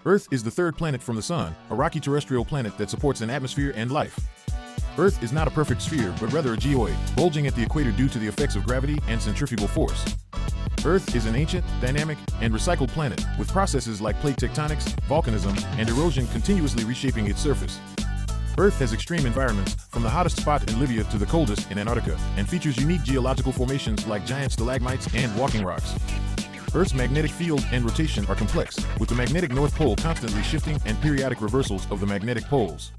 Earth is the third planet from the Sun, a rocky terrestrial planet that supports an atmosphere and life. Earth is not a perfect sphere, but rather a geoid, bulging at the equator due to the effects of gravity and centrifugal force. Earth is an ancient, dynamic, and recycled planet, with processes like plate tectonics, volcanism, and erosion continuously reshaping its surface. Earth has extreme environments, from the hottest spot in Libya to the coldest in Antarctica, and features unique geological formations like giant stalagmites and walking rocks. Earth's magnetic field and rotation are complex, with the magnetic North Pole constantly shifting and periodic reversals of the magnetic poles.